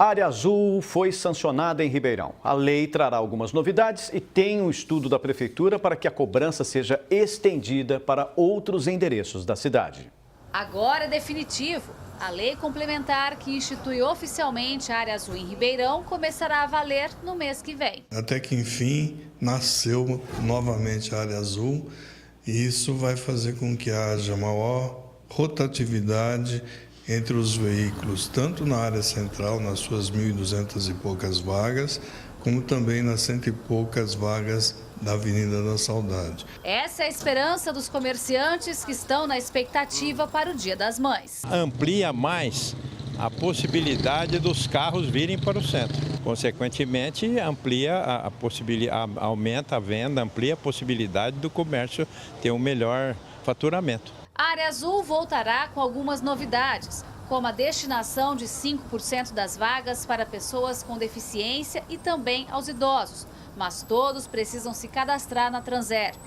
A área azul foi sancionada em Ribeirão. A lei trará algumas novidades e tem um estudo da Prefeitura para que a cobrança seja estendida para outros endereços da cidade. Agora é definitivo. A lei complementar que institui oficialmente a área azul em Ribeirão começará a valer no mês que vem. Até que, enfim, nasceu novamente a área azul e isso vai fazer com que haja maior rotatividade entre os veículos, tanto na área central, nas suas 1.200 e poucas vagas, como também nas 100 e poucas vagas da Avenida da Saudade. Essa é a esperança dos comerciantes que estão na expectativa para o Dia das Mães. Amplia mais a possibilidade dos carros virem para o centro. Consequentemente, amplia a possibilidade, aumenta a venda, amplia a possibilidade do comércio ter um melhor faturamento. A área azul voltará com algumas novidades, como a destinação de 5% das vagas para pessoas com deficiência e também aos idosos. Mas todos precisam se cadastrar na Transerp.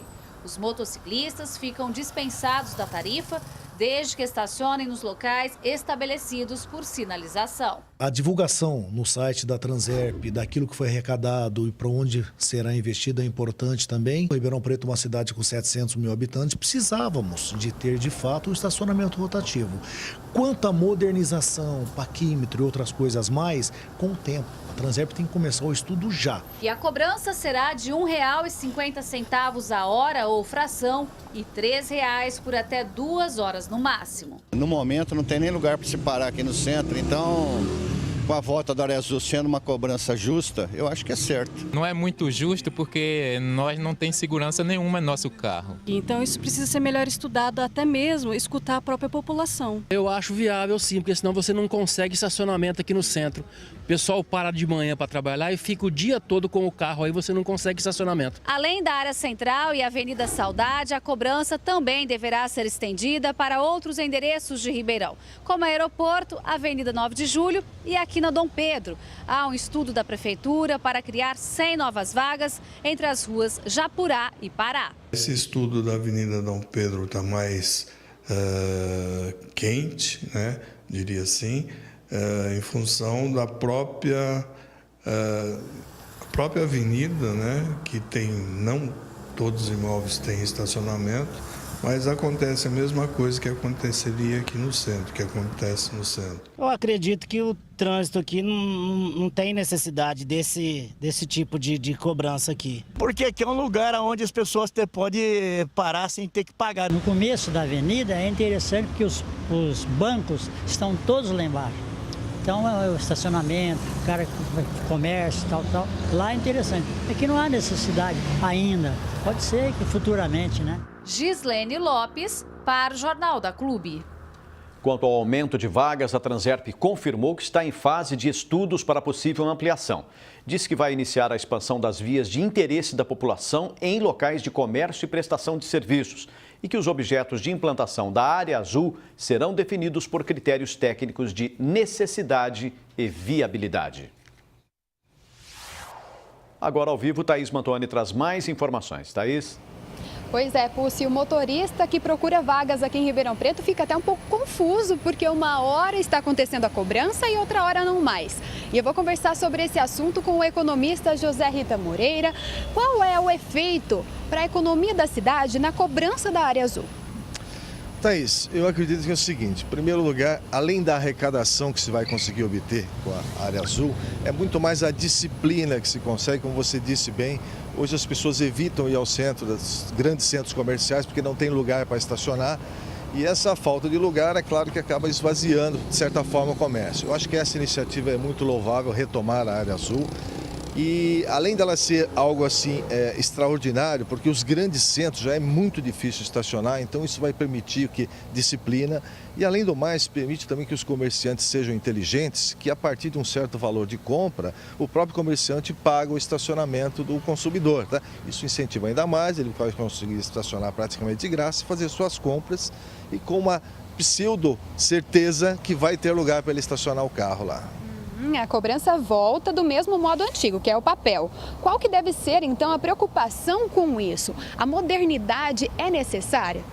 Os motociclistas ficam dispensados da tarifa desde que estacionem nos locais estabelecidos por sinalização. A divulgação no site da Transerp daquilo que foi arrecadado e para onde será investido é importante também. Ribeirão Preto, uma cidade com 700 mil habitantes, precisávamos de ter de fato o estacionamento rotativo. Quanto à modernização, paquímetro e outras coisas mais, com o tempo. A Transerp tem que começar o estudo já. E a cobrança será de R$ 1,50 a hora ou fração e R$ 3 por até 2 horas no máximo. No momento não tem nem lugar para se parar aqui no centro, então com a volta da área azul sendo uma cobrança justa, eu acho que é certo. Não é muito justo porque nós não temos segurança nenhuma no nosso carro. Então isso precisa ser melhor estudado, até mesmo escutar a própria população. Eu acho viável sim, porque senão você não consegue estacionamento aqui no centro. O pessoal para de manhã para trabalhar e fica o dia todo com o carro, aí você não consegue estacionamento. Além da área central e Avenida Saudade, a cobrança também deverá ser estendida para outros endereços de Ribeirão, como Aeroporto, Avenida 9 de Julho e aqui na Dom Pedro. Há um estudo da Prefeitura para criar 100 novas vagas entre as ruas Japurá e Pará. Esse estudo da Avenida Dom Pedro está mais quente, né, diria assim, em função da própria avenida, né, que tem, não todos os imóveis têm estacionamento, mas acontece a mesma coisa que aconteceria aqui no centro, que acontece no centro. Eu acredito que o trânsito aqui não tem necessidade desse tipo de cobrança aqui. Porque aqui é um lugar onde as pessoas podem parar sem ter que pagar. No começo da avenida é interessante porque os bancos estão todos lá embaixo. Então é o estacionamento, o cara que comércio, tal. Lá é interessante. Aqui não há necessidade ainda. Pode ser que futuramente, né? Gislene Lopes, para o Jornal da Clube. Quanto ao aumento de vagas, a Transerp confirmou que está em fase de estudos para possível ampliação. Disse que vai iniciar a expansão das vias de interesse da população em locais de comércio e prestação de serviços e que os objetos de implantação da área azul serão definidos por critérios técnicos de necessidade e viabilidade. Agora ao vivo, Thaís Mantoni traz mais informações. Thaís? Pois é, Pussi, o motorista que procura vagas aqui em Ribeirão Preto fica até um pouco confuso, porque uma hora está acontecendo a cobrança e outra hora não mais. E eu vou conversar sobre esse assunto com o economista José Rita Moreira. Qual é o efeito para a economia da cidade na cobrança da área azul? Thaís, eu acredito que é o seguinte, em primeiro lugar, além da arrecadação que se vai conseguir obter com a área azul, é muito mais a disciplina que se consegue, como você disse bem. Hoje as pessoas evitam ir ao centro, dos grandes centros comerciais, porque não tem lugar para estacionar. E essa falta de lugar, é claro que acaba esvaziando, de certa forma, o comércio. Eu acho que essa iniciativa é muito louvável, retomar a área azul. E além dela ser algo assim extraordinário, porque os grandes centros já é muito difícil estacionar, então isso vai permitir que disciplina e além do mais permite também que os comerciantes sejam inteligentes, que a partir de um certo valor de compra, o próprio comerciante paga o estacionamento do consumidor, tá? Isso incentiva ainda mais, ele vai conseguir estacionar praticamente de graça e fazer suas compras e com uma pseudo certeza que vai ter lugar para ele estacionar o carro lá. A cobrança volta do mesmo modo antigo, que é o papel. Qual que deve ser, então, a preocupação com isso? A modernidade é necessária?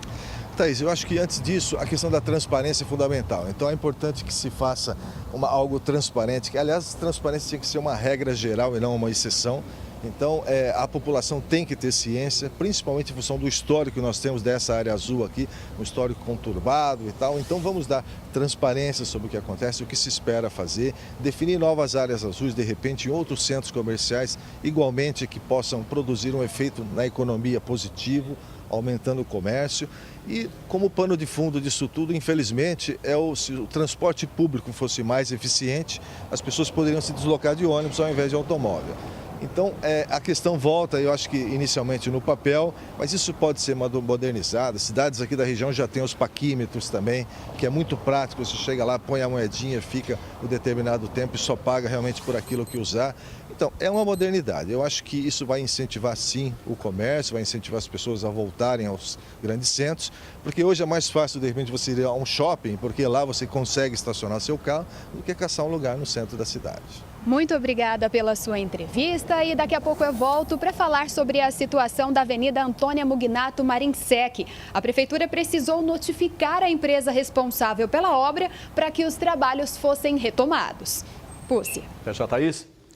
Thaís, eu acho que antes disso a questão da transparência é fundamental. Então é importante que se faça algo transparente, que aliás a transparência tinha que ser uma regra geral e não uma exceção. Então a população tem que ter ciência, principalmente em função do histórico que nós temos dessa área azul aqui, um histórico conturbado e tal. Então vamos dar transparência sobre o que acontece, o que se espera fazer, definir novas áreas azuis, de repente em outros centros comerciais, igualmente que possam produzir um efeito na economia positivo, aumentando o comércio. E como pano de fundo disso tudo, infelizmente, se o transporte público fosse mais eficiente, as pessoas poderiam se deslocar de ônibus ao invés de automóvel. Então, a questão volta, eu acho que inicialmente no papel, mas isso pode ser modernizado. Cidades aqui da região já têm os paquímetros também, que é muito prático. Você chega lá, põe a moedinha, fica um determinado tempo e só paga realmente por aquilo que usar. Então, é uma modernidade. Eu acho que isso vai incentivar, sim, o comércio, vai incentivar as pessoas a voltarem aos grandes centros, porque hoje é mais fácil, de repente, você ir a um shopping, porque lá você consegue estacionar seu carro, do que caçar um lugar no centro da cidade. Muito obrigada pela sua entrevista e daqui a pouco eu volto para falar sobre a situação da Avenida Antônia Mugnato Marinsec. A Prefeitura precisou notificar a empresa responsável pela obra para que os trabalhos fossem retomados. Púcia. Fecha, Thaís.